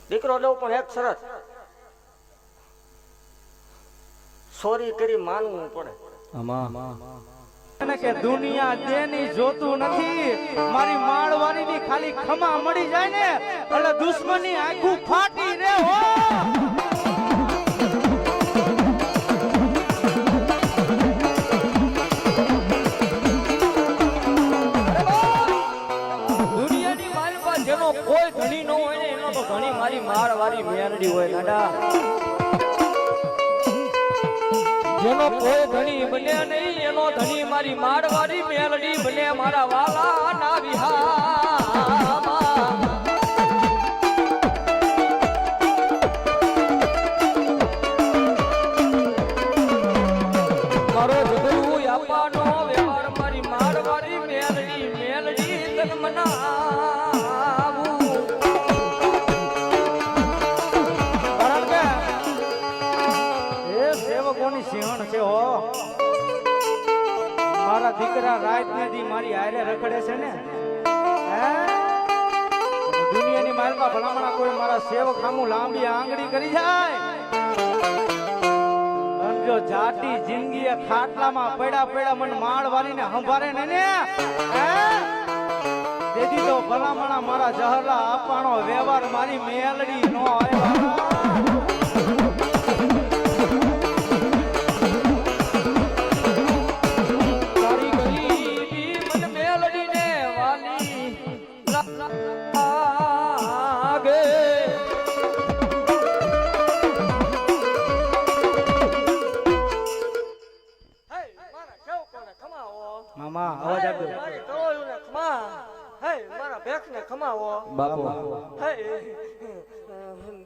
દીકરો દઉં પણ એક શરત, સોરી કરી માનવું પડે. કે દુનિયા દેની જોતું નથી, મારી માળવાની ની ખાલી ખમા મળી જાય ને એટલે દુશ્મની આખું ફાટી રે હો. દુનિયાની માલ પર જેનો કોઈ ધણી ન હોય ને એનો તો ધણી મારી માળવાળી મેરડી હોય દાદા. જેનો કોઈ ધણી બને નહીં એનો ધણી મારી માળવાળી મેલડી બને મારા વાલા ના વિહામાં. મારો જગરું આપવાનો વ્યવહાર મારી માળવાળી મેલડી મેલડી તન મનાવું. કારણ કે એ સેવકોની સિંહણ છે હો. મારા દીકરા રાત ને દી મારી હારે રખડે છે ને, હે દુનિયાની માલમાં ભલામણા કોઈ મારા સેવક સામું લાંબી આંગળી કરી જાય. જો જાતી જિંદગી ખાટલામાં પડ્યા પડ્યા મને માળવાળી ને સંભાળે ને તેથી તો ભલામણા મારા જહરલા આપવાનો વ્યવહાર મારી મેલડી નો આવ્યા. મામા અવાજ આપજો. મારા ભેખ ને ખમાવો બાપુ.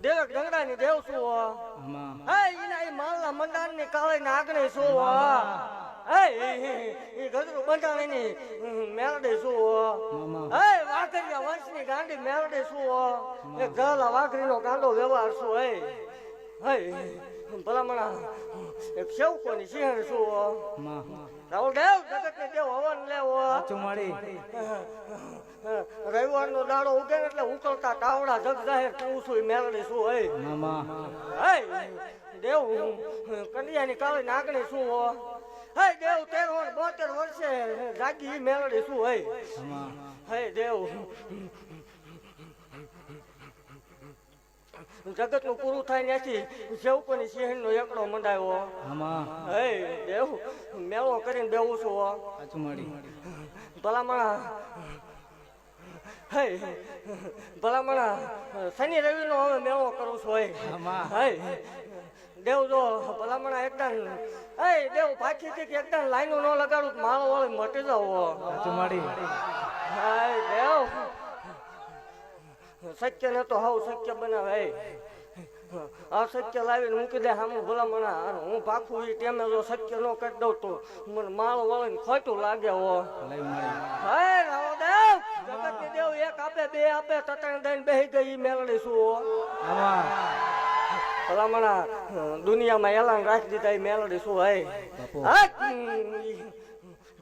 દેવ ગંગડા ની દેવ શું એના માલના મંડાણ ની કાળે નાગને શું ગજરું બંધાણી ની મેલડી શું વાઘરિયા વંશ ની ગાંડી મેલડી શું ગલા વાઘરી નો ગાંડો વ્યવહાર શું ભલામણા એક સેવકોની સિંહણ શું રાહુલ દેવ જગત ને દેવ હવન લેવો રવિવાર નો દાડો ઉગે એટલે ઉકળતા તાવડા જગ જાહેર કહું છું મેલડી શું દેવ કન્યા ની કાળી નાગણી શું દેવ 13-72 વર્ષે જાગી મેલડી શું દેવ જગત નું પૂરું થાય ત્યાંથી સેવકોની સિંહણ નો એકડો મંડાયો દેવ મેળો કરીને બેવું છું ભલામણા ભલામણા શનિ રવિ નો હવે મેળો કરું છું દેવ જો ભલામણા એકદમ દેવ પાછી થી એકદમ લાઈનો ન લગાડું માળો વાળી મટી જાવ દેવ શક્ય ને તો હાવ શક્ય બનાવે અશક્ય લાવીને મૂકી દે સામું ભલામણા હું પાખું એ ટેમે જો શક્ય ન કરી દઉં તો મને માળો વાળીને ખોટું લાગે દેવ એક આપે બે આપે તટણ દઈને બેસી ગઈ મેલડી શું ભલામણા દુનિયામાં એલાન રાખી દીધા એ મેલડી શું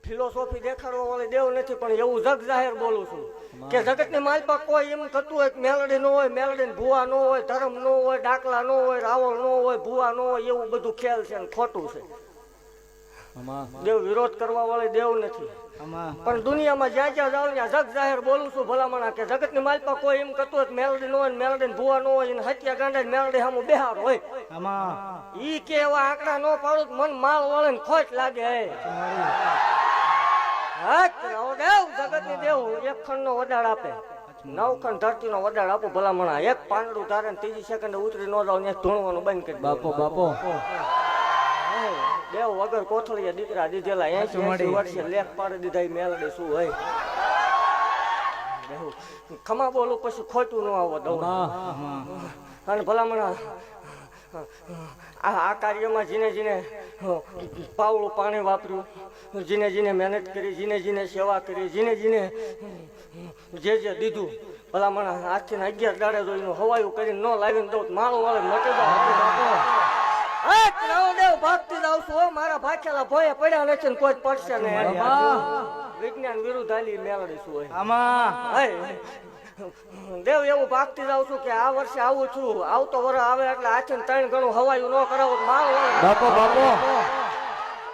ફિલોસોફી દેખાડવા વાળી દેવ નથી પણ એવું જગ જાહેર બોલું છું કે જગત ની માલપા કોઈ એમ થતું હોય મેલડી નો હોય, મેલડી ભૂવા નો હોય, ધર્મ નો હોય, ડાકલા નો હોય, રાવણ નો હોય, ભૂવા નો હોય, એવું બધું ખેલ છે ને ખોટું છે. દેવ વિરોધ કરવા વાળી દેવ નથી પણ દુનિયામાં જ્યાં જ્યાં જાવ ત્યાં જગ જાહેર બોલું છું ભલામણા કે જગત ની માલપા કોઈ એમ કરતું હોય મેલડી નો હોય, મેલડી ભૂવા નો હોય, હત્યા ગાંડા મેલડી સામું બેહાર હોય ઈ કે એવા આંકડા નો પાડું મન માલ વાળે ને ખોટ લાગે જગત ની દેવ એક ખંડ નો વડાડ આપે, 9 ખંડ ધરતી નો વડાડ આપો ભલામણા. એક પાંદડું તારે ત્રીજી સેકન્ડ ઉતરી ન જાવ ત્યાં ધૂણવાનું બંધ કરી બાપો દેવ વગર કોથળીયા દીકરા દીધેલા 80 વર્ષે લેખ પાડી દીધા મેલડી શું હોય ખમા બોલું પછી ખોટું ન આવો દઉં અને ભલામણા આ કાર્યમાં જીને જીને પાવડું પાણી વાપર્યું, જીને જીને મહેનત કરી, જીને જીને સેવા કરી, જીને જીને જે દીધું ભલામણા આજથી 11 દાડે જોઈને હવાયું કરીને ન લાવીને દઉં માળું વાળે મટી જાવ ભાગતી જાવ છું મારા ભાખેલા ભોય પડ્યા નથી ને કોઈ પડશે ને વિજ્ઞાન વિરુદ્ધ હાલી મેળવીશું દેવ એવું ભાગતી જાઉં છું કે આ વર્ષે આવું છું, આવતો વરસ આવે એટલે આથી 3 ગણું હવાયું ન કરાવું માલ બાપો બાપો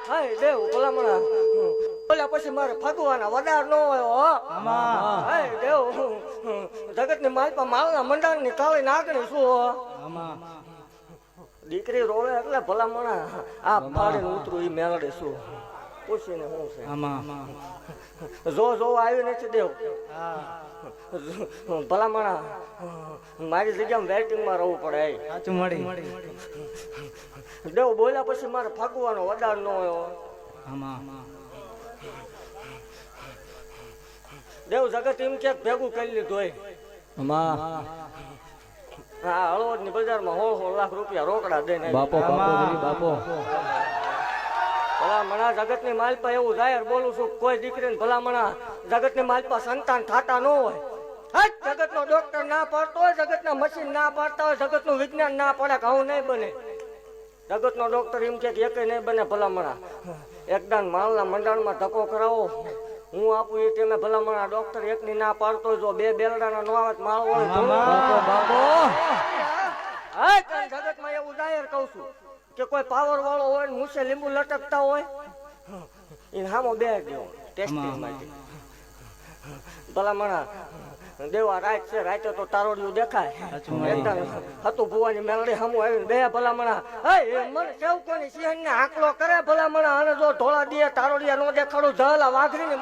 હાય દેવ ભલામણા બોલ્યા પછી મારે ફગવાના વડાર ન હોય હો આમાં હાય દેવ જગતની માલપા માલના મંડાણની કાળી નાગણી શું હો આમાં દીકરી રોવે એટલે ભલામણા આ પાડીને ઉતરું ઈ મેળડે શું પૂછીને શું છે આમાં જો આવી નથી દેવ ભલામણા મારી જગ્યામાં વેટિંગમાં રહેવું પડે સાચું મળી દેવ બોલ્યા પછી મારે ફગવાનો વડાર ન હોય આમાં દેવ જગત એમ કે ભેગું કરી લીધું હોય આમાં હા હળવદ ની બજારમાં 1.5 લાખ રૂપિયા રોકડા દઈને બાપો બાપો ભલામણા જગત ની માલપા એવું જાહેર બોલું છું કોઈ દીકરીને ભલામણા જગત ની માલપા સંતાન થતા ન હોય જગત નો ડોક્ટર ના પાડતો હોય, જગત ના મશીન ના પાડતા હોય, જગત નું વિજ્ઞાન ના પડે કે આવું નહીં બને. જગત નો ડોક્ટર એમ કે એક નહીં બને ભલામણા એકદાન માલના મંડાણમાં ધક્કો કરાવો હું આપું એ ટાઈમે ભલામણા ડોક્ટર એકની ના પાડતો જો 2 બેલડાના નો આવે માળ હોય જગત માં એવું જાહેર કહું છું કે કોઈ પાવર વાળો હોય ને મૂછે લીંબુ લટકતા હોય એને હામો બે દેવો ટેસ્ટિંગ માટે ભલામણા દેવા રાત છે રાતે તો તારોડિયું દેખાય એકદમ હતું ભુવાની મેલડી સામું આવીને બે ભલામણા મને કેવું કોની સિંહ ને આંકલો કરે ભલામણા અને જો ઢોળા દે તારોડિયા નો દેખાડું જલા વાઘરી ને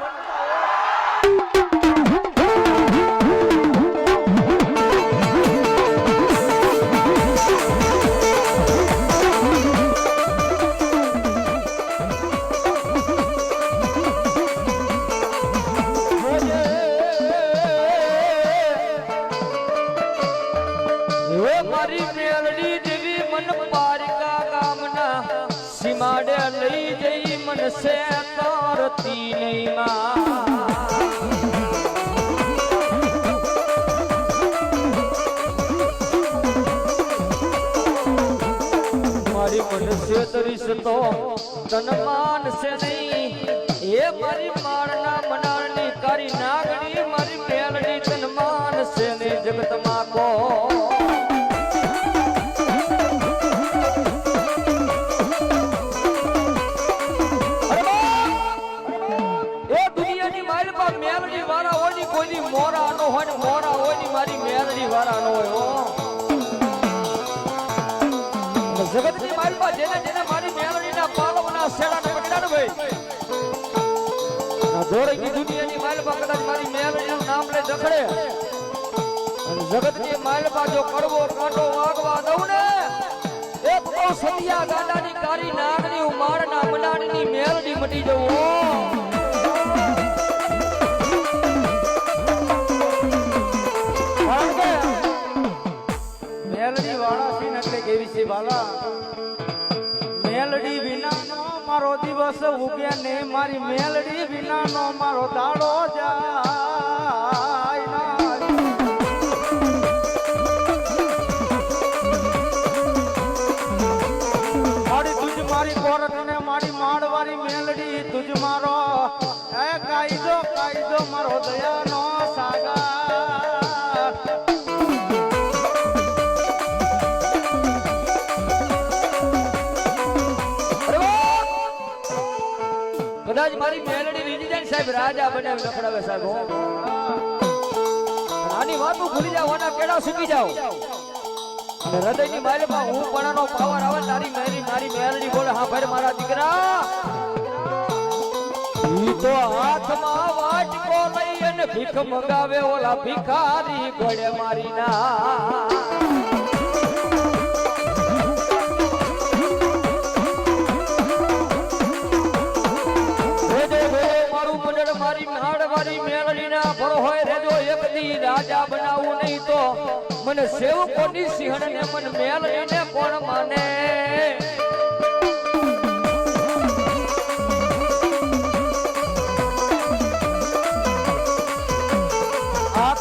મારી મેલડી દેવી મન પારિકા ગામના સીમાડે લઈ જઈ મન સે તારતી નહીં મારી મન સે તરીસ તો તન માન સે નહીં એ મારી મારના મનારની કારી નાગણી મારી મેલડી તન માન સે ને જગતમાં કો મોરા નો હોય મોરા હોય ની મારી મેલડી વાળા નો હોય જગત ની મારી પાસે જેને જેને મારી મેલડી ના પાલવના સેડા ને પકડા ને ભાઈ દોરે ની દુનિયા ની મારી પાસે કદાચ મારી મેલડી નું નામ લે જખડે અને જગત ની મારી પાસે જો કડવો કાંટો વાગવા દઉં ને એક તો સતિયા ગાડા ની કારી નાગની ઉમાડ ના મનાડી ની મેલડી મટી જવું મેલડી વાળા છે એટલે કેવી છે બાલા મેલડી વિના નો મારો દિવસ ઉગે ને મારી મેલડી વિના નો મારો દાડો જાય મારી તુજ મારી કોરટ ને મારી માડવારી મેલડી તુજ મારો એ કાયદો મારો દયાનો સાગર કદાચ મારી મેલડી રીજી જાય સાહેબ રાજા બનાવી લખડાવે સાહેબ આની વાતો ભૂલી જાવ આના કેડા સુકી જાવ અને હૃદયની માલમાં હું પણાનો પાવર આવે તારી મારી મેલડી બોલે હા ભાઈ મારા દીકરા ઈ તો હાથમાં વાટકો લઈ અને ભીખ મંગાવે ઓલા ભિખારી ગળે મારી ના મારી નાડવારી મેલડી ના ભરો હોય રેજો એક દી રાજા બનાવું નહીં તો મને સેવકોની સિંહણ ને મન મેલડી ને કોણ માને આ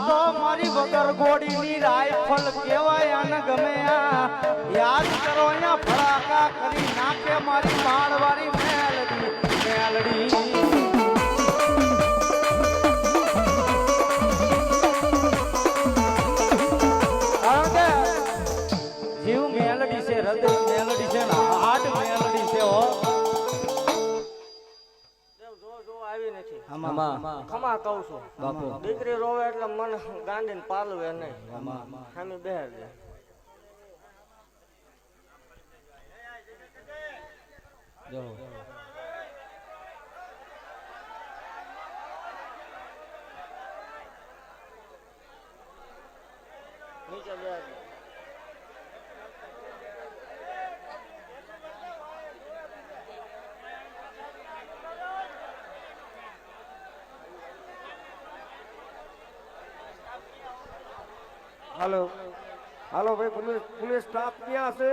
તો મારી વગર ગોડી ની રાયફલ કેવાય આને ગમે આ યાદ કરો અહીંયા ફડાકા કરી નાખે મારી માળવારી મેલડી ખમા કહું છું બાપુ દીકરી રોવે એટલે મને ગાંડીને પાલવે નહીં સામે બેર દે જો નીચે બેર દે હાલો હાલો ભાઈ પોલીસ સ્ટાફ ક્યાં છે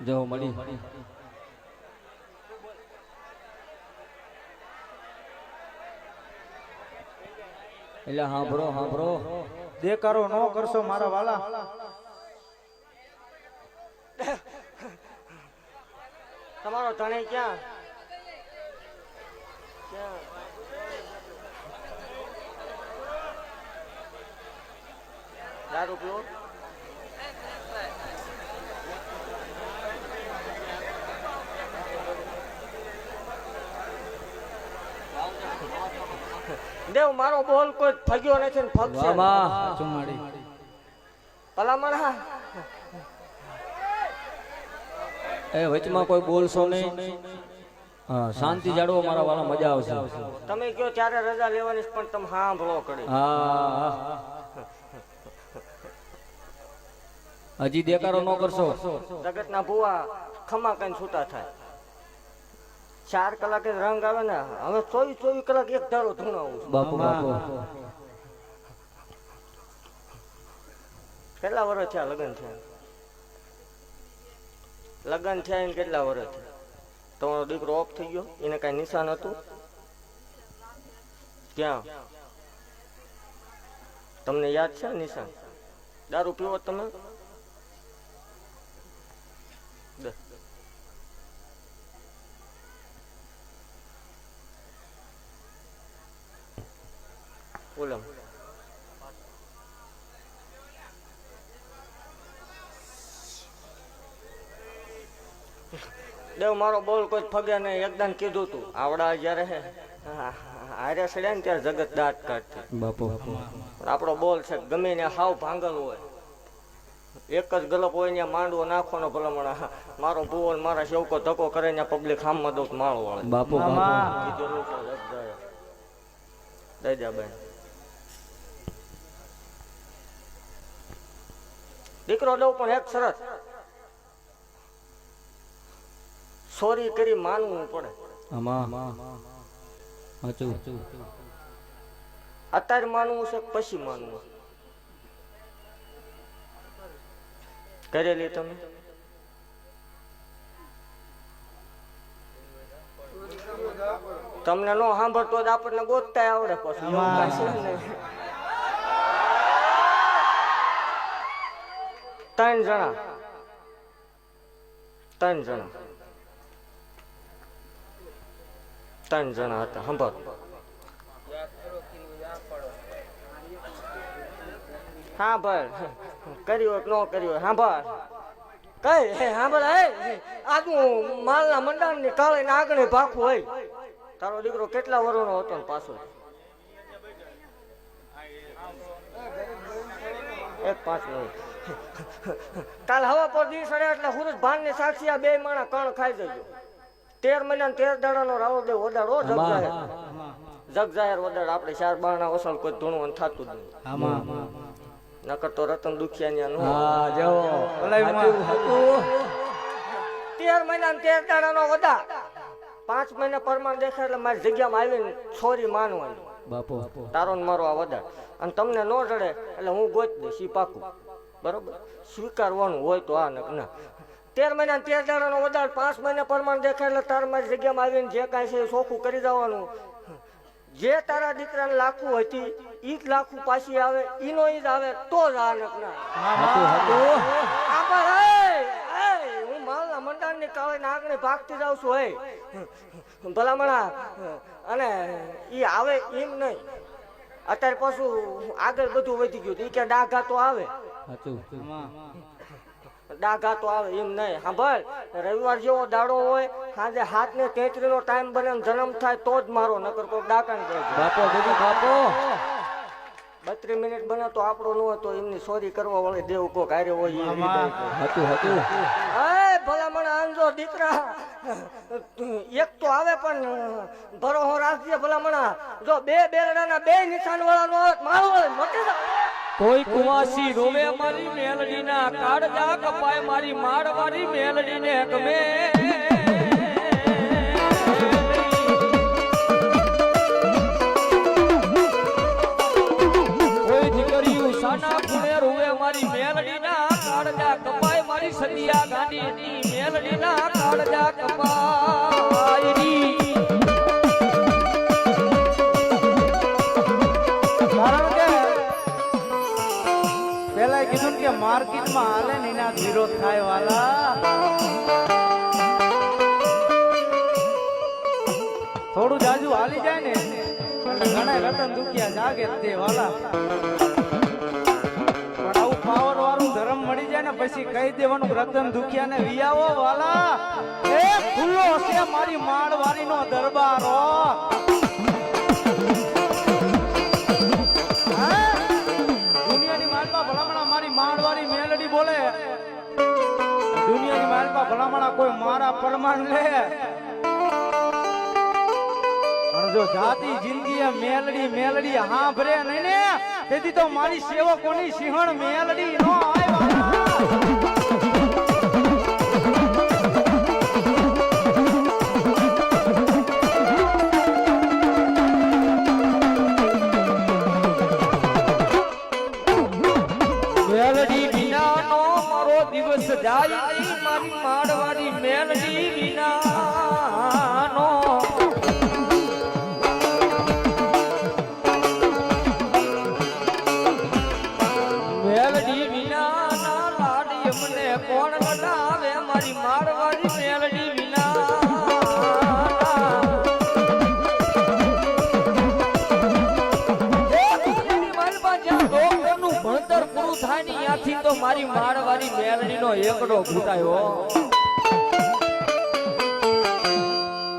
જો મળી એટલે હાંભળો દેકારો ન કરશો મારા વાલા તમારો ધણી ક્યાં દારૂ પીવો દેવ મારો બોલ કોઈ ફગ્યો નથી ને ફગશે ભલામણ હા એ વચમાં કોઈ બોલશો નહીં હા શાંતિ જાળવો મારા વાલા મજા આવશે તમે કયો ત્યારે રજા લેવાની છે, પણ તમે સાંભળો કરી હા હજી દેકારો ન કરશો જગતના ભુવા ખમા કઈ છૂટા થાય 4 કલાકે રંગ આવે ને હવે 24 કલાક એક ધારો ધૂણાવું છું. બાપુ કેટલા વર્ષ થયા લગ્ન થયા એને કેટલા વર્ષ થયા? તમારો દીકરો ઓફ થઈ ગયો, એને કઈ નિશાન હતું? ક્યાં તમને યાદ છે નિશાન? દારૂ પીવો તમે? ઓલમ દેવ મારો બોલ કોઈ ફગે નહીં. એકદમ કીધું તું આવડા જયારે હારે સડ્યા ને ત્યારે જગત દાંત કાઢતી. બાપુ આપણો બોલ છે ગમે ને હાવ ભાંગલ હોય, એક જ ગલપ હોય ને માંડવો નાખવાનો ભલામણ. મારો ભૂવો મારા સેવકો ધક્કો કરે ને પબ્લિક હામમાં દઉં માળો વાળે. બાપુ દઈજાબેન દીકરો દઉં પણ એક શરત, સોરી કરી માનવું પડે. અત્યારે માનવું છે પછી માનવું? કરેલી તમે? તમને નો સાંભળતો જ આપણને ગોતતા આવડે પછી એવું કાંઈ છે નહીં. 3 જણા હતા. સાંભળ હા ભાઈ કર્યું ન કર્યું સાંભળ કઈ સાંભળ. આ તું માલના મંડાણ ની કાળે ને આગળ ભાખું હોય. તારો દીકરો કેટલા વર્ષનો હતો ને પાછો? 5 મિનિટ. કાલ હવા પર દી સડે એટલે સુરજ ભાન ની સાક્ષી આ 2 માણા કણ ખાઈ જજો. 13 મહિના 13 દાડાનો રાવો દે ઓદાડો જગ જાહેર ઓદાડ. આપણે 4 બાણા ઓસલ કોઈ ધૂણવાનું થતું જ નહીં. નકર તો રતન દુખિયા 13 મહિના 13 દાડાનો વદા. 5 મહિના પરમાન દેખાય એટલે મારી જગ્યામાં આવીને છોરી માનવાની. બાપુ તારો ને મારો આ વદા. અને તમને ન જડે એટલે હું ગોત દઈશ, ઈ પાકું. બરોબર? સ્વીકારવાનું હોય તો આ ના. 13 મહિના 13 દાડાનો વદાડ. 5 મહિના પરમાન દેખાય એટલે તાર મારી જગ્યામાં આવીને જે કાંઈ છે એ ચોખ્ખું કરી જવાનું. જે તારા દીકરાને લાખું હતી ઈ જ લાખું પાછી આવે, ઈનો ઈ જ આવે તો જ આ નકના. હું માલના મંડાણ ની કાળે ને આગળ ભાગતી જાઉં છું. હે ભલામણા અને ઈ આવે એમ નહીં. અત્યારે પાછું આગળ બધું વધી ગયું. ઈ કે ડાઘા તો આવે ડાઘા તો આવે એમ નહીં. સાંભળ, રવિવાર જેવો દાડો હોય, સાંજે 7:33 નો ટાઈમ બને ને જન્મ થાય તો જ મારો, નકર કોઈ ડાકાને કહે બાપો દીદી બાપો 32 મિનિટ બને તો આપણો ન હોય તો એમની સોરી કરવા વાળી દેવ કો કાર્ય હોય એ હતું હતું એ ભલામણ આંજો દીકરા એક તો આવે પણ ભરોહો રાખજે ભલામણા. જો બે બેલડાના બે નિશાન વાળા નો મારો મટી જાય. કોઈ કુવાસી રોવે મારી મેલડીના કાળજા કપાય મારી મારવારી મેલડીને ગમે. કોઈ દીકરીયું સાના ખૂણે રોવે મારી મેલડીના કાળજા કપાય મારી સદિયા ગાંડીની મેલડીના કાળજા કપાય રી. કારણ કે પેલા કીધું કે માર્કેટમાં હાલે ને એના વિરોધ થાય વાલા. થોડું જાજુ હાલી જાય ને ઘણા રતન દુખિયા જાગે તે વાલા. પણ આવું પાવર વાળું ધર્મ મળી જાય ને પછી કહી દેવાનું રતન દુખિયા ને વિયાવો વાલા. એ ખુલ્લો હશે મારી માળવારી નો દરબારો. મારી માળવારી મેલડી બોલે દુનિયાની માલપા ભલામણા કોઈ મારા પરમાન લે. અને જો જાતિ જિંદગી મેલડી મેલડી હા ભરે નહીં ને તેથી તો મારી સેવકોની સિંહણ મેલડી નો મેલડી વિનાનો મારો દિવસ જાય નહીં મારી માળવારી મેલડી વિનાનો. મેલડી વિનાના લાડી મને કોણ લડાવે મારી માળવારી મેલડી વિના. ભણતર પૂરું થાય ને ત્યાંથી તો મારી માળવારી મેલડીનો એકડો ઘૂટાયો.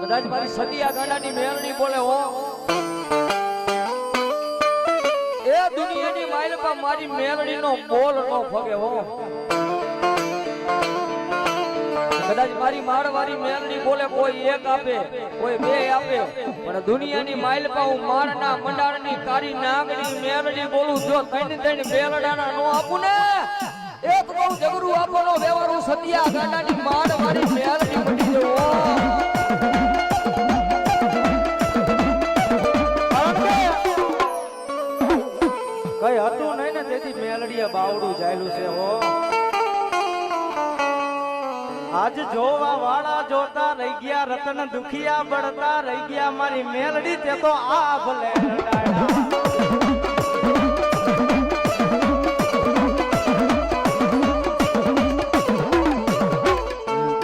કદાચ મારી સદિયા ગાડાની મેલડી બોલે હો એ દુનિયાની માઇલપા મારી મેલડીનો બોલ નો ફગે હો. કદાચ મારી માળવારી મેલડી બોલે કોઈ એક આપે કોઈ બે આપે પણ દુનિયાની માઇલપા હું મારના મંડારની કારી નાગની મેલડી બોલું જો ત્રણ બેલડાના નો આપું ને એક બહુ જગરું આપવાનો વ્યવહારું સદિયા ગાડાની માળવારી મેલડી પડી જવો. કઈ હતું નહીં ને તેથી મેલડીએ બાવડું જાયલું છે હો. આજ જોવા વાળા જોતા રહી ગયા રતન દુખિયા બળતા રહી ગયા મારી મેલડી તે તો આ ભલે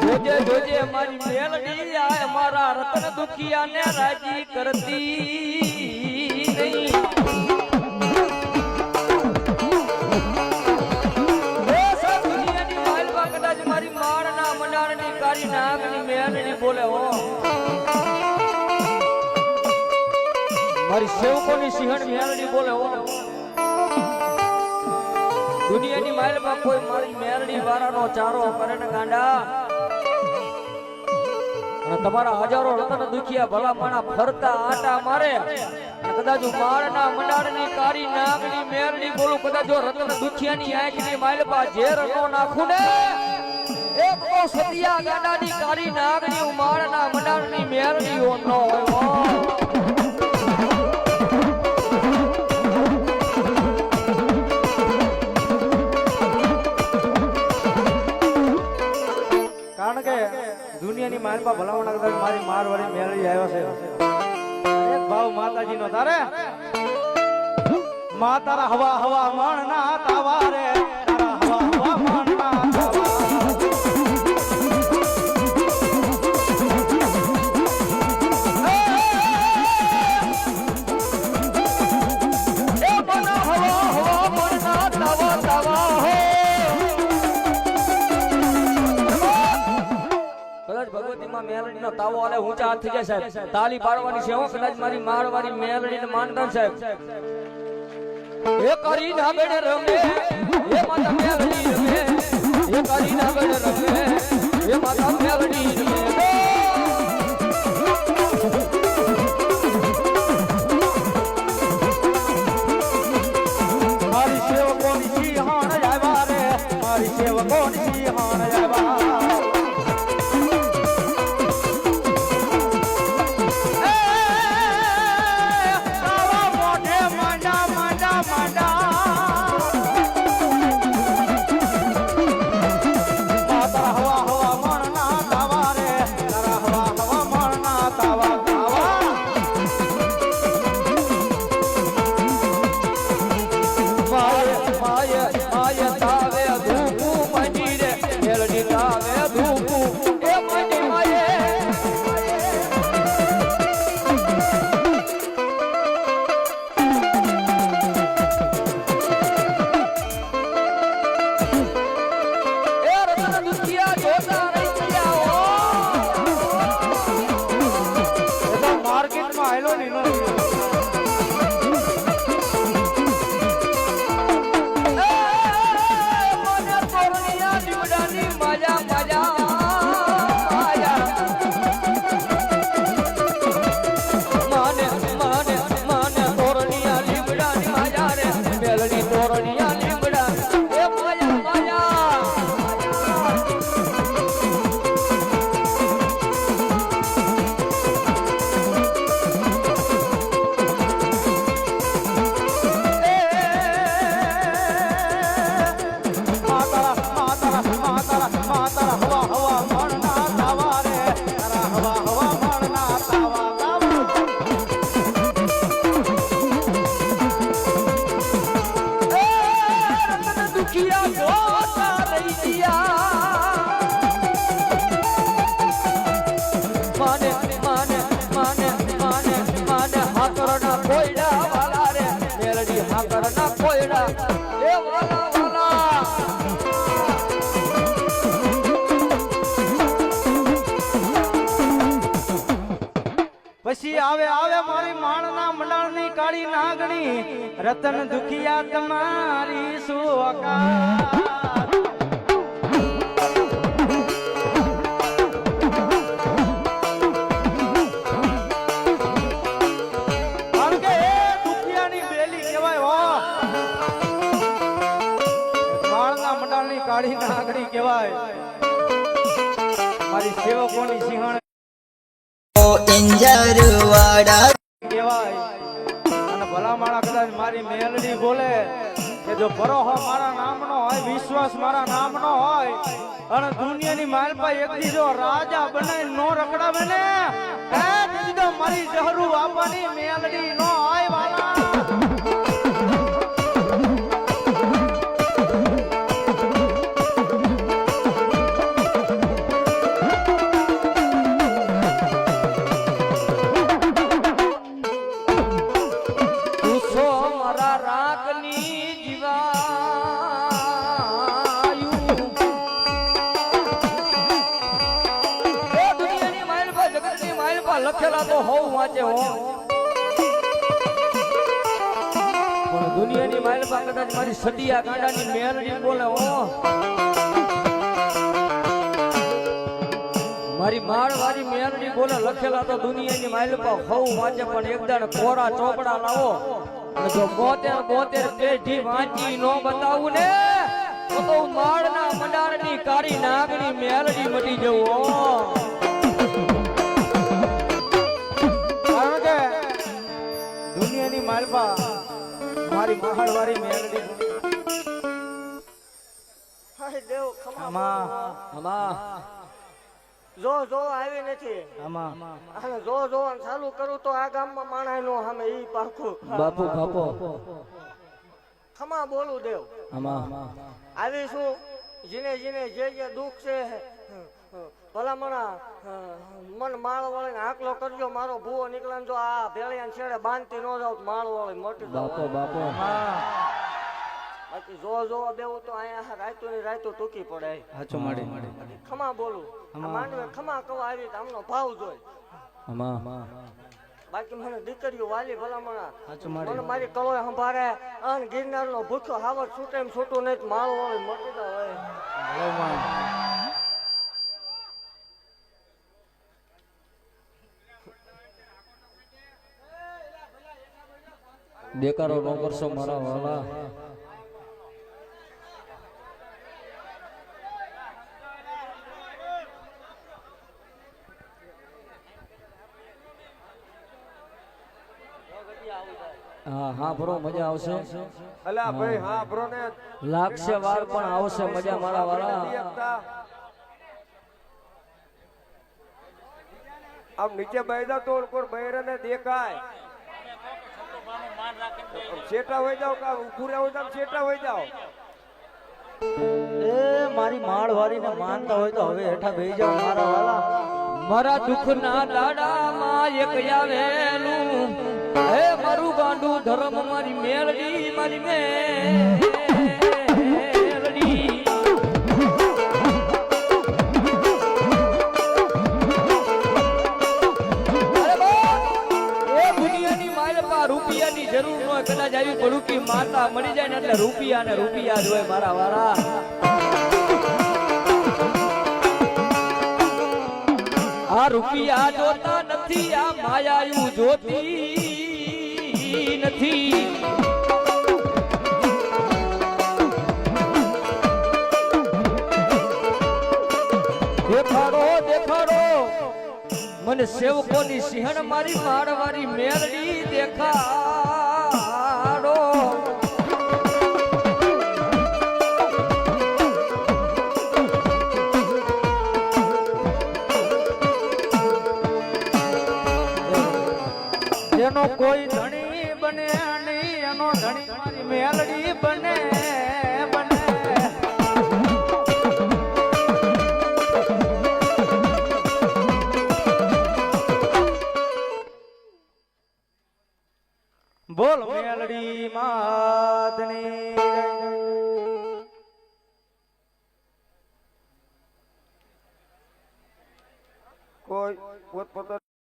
જોજે જોજે મારી મેલડી આ મારા રતન દુખિયા ને રાજી કરતી નહીં. મારી માળના મંડારની કાળી નાગની મેલડી બોલે હો મારી સેવકોની સિંહણ મેલડી બોલે હો. દુનિયાની માઇલમાં કોઈ મારી મેલડી વાળાનો ચારો કરે ને ગાંડા. અને તમારા હજારો રતન દુખિયા ભલા માણા ફરતા આટા મારે કદાચ માળના મંડારની કાળી નાગની મેલડી બોલું કદાચ જો રતન દુખિયાની આંખની માઇલપા ઝેર નો નાખું ને એક તો સદિયા ગાડાની કાળી નાગની ઉમાળના મંડારની મેલડીઓ ન હોય. કારણ કે દુનિયાની માલપા ભલામણા કદાચ મારી મારવાળી મેળવી આવ્યો છે. એક ભાવ માતાજી નો તારે મા તારા હવા હવા મણના તાવા રે તારા હવા હવા મણના વાલે ઊંચા હાથ થઈ જાય સાહેબ તાલી પાડવાની છે હો કદાચ મારી માળવાળી મેલડી ને માનતા સાહેબ એ કરી ના બેડે રમે એ માતા મેલડી રમે એ કરી ના બેડે રમે એ માતા મેલડી રમે મારી સેવકોની સિંહણ આવ્યા રે મારી સેવકોની સિંહણ આવ્યા પછી આવે આવે મારી માણના મંડાળની કાળી નાગણી રતન દુખિયા તમારી સુવકાત કારણ કે એ દુખિયાની બેલી કહેવાય હો માણના મંડાળની કાળી નાગણી કહેવાય મારી સેવકોની સિંહણ પિંજરવાડા કહેવાય અને ભલા માણા કદાચ મારી મેલડી બોલે કે જો ભરોહો મારા નામનો હોય વિશ્વાસ મારા નામનો હોય અને દુનિયાની માલપા એકથી જો રાજા બનાવી નો રખડાવે ને એ દીદી તો મારી જહરુ આપવાની મેલડી નો હોય વાલા લખેલા તો હોવ વાંચે હો પણ દુનિયાની માલપા કદાચ મારી સદિયા ગાંડાની મેલડી બોલે હો મારી માળવાળી મેલડી બોલે લખેલા તો દુનિયાની માલપા હોવ વાંચે પણ એકદમ કોરા ચોપડા લાવો અને જો 72 પેઢી વાંચી નો બતાવું ને તો માળના મંડારની કાળી નાગની મેલડી મટી જવું દુનિયાની માલપા મારી મહાળવાળી મેલડી હાય દેવ ખમા આમાં જો આવી નથી અને જો ચાલુ કરું તો આ ગામમાં માણાય નો સામે ઈ પાખું બાપુ બાપુ ખમા બોલું દેવ આવી શું જીને જે દુઃખ છે ભલામણા મન માળ વાળીને આકલો કરજો મારો ભૂવો નીકળે જો આ ભેળિયા છેડે બાંધતી ન જાવ માળ વાળી મોટી બાપો બાકી જો બેવું તો અહીંયા રાયતું ની રાયતું ટૂંકી પડે હાચો માડી ખમા બોલું માંડવે ખમા કવા આવી આમનો ભાવ જોઈ બાકી મને દીકરીઓ વાલી ભલામણા સાચું મારી. મને મારી કળોય સંભાળે અન ગિરનારનો ભૂખ્યો હાવર છૂટે એમ છૂટું નહીં તો માળો હોય મટી જાય હોય. દેકારો નો કરશો મારા વાલા. હા હા બ્રો મજા આવશે. અલા ભાઈ હા બ્રો ને લાગશે વાર પણ આવશે મજા મારા વાલા. આમ નીચે બેસા તો કોઈ બહેરા ને દેખાય છેટા હોય જાવ કા ઉભું રહેવું જાવ છેટા હોય જાવ. એ મારી માળ વાળીને માનતા હોય તો હવે હેઠા બેહી જાવ મારા વાલા. મારા દુઃખના દાડામાં એક આવેલું હે મારું ગાંડું ધર્મ મારી મેલડી મારી મેલડી. અરે બા, એ દુનિયાની માલપા રૂપિયાની જરૂર ન હોય. કદાચ આવી પડુકી માતા મળી જાય ને એટલે રૂપિયા ને રૂપિયા જ હોય મારા વાળા. આ રૂપિયા જોતા નથી, આ માયાયું જોતી નથી. દેખાડો દેખાડો મને સેવકોની સિંહણ મારી માળવારી મેલડી દેખાડો. એનો કોઈ ધણી બને નહીં, એનો ધણી મારી મેલડી બને બને. બોલ મેલડી માતની કોઈ પોત પોતા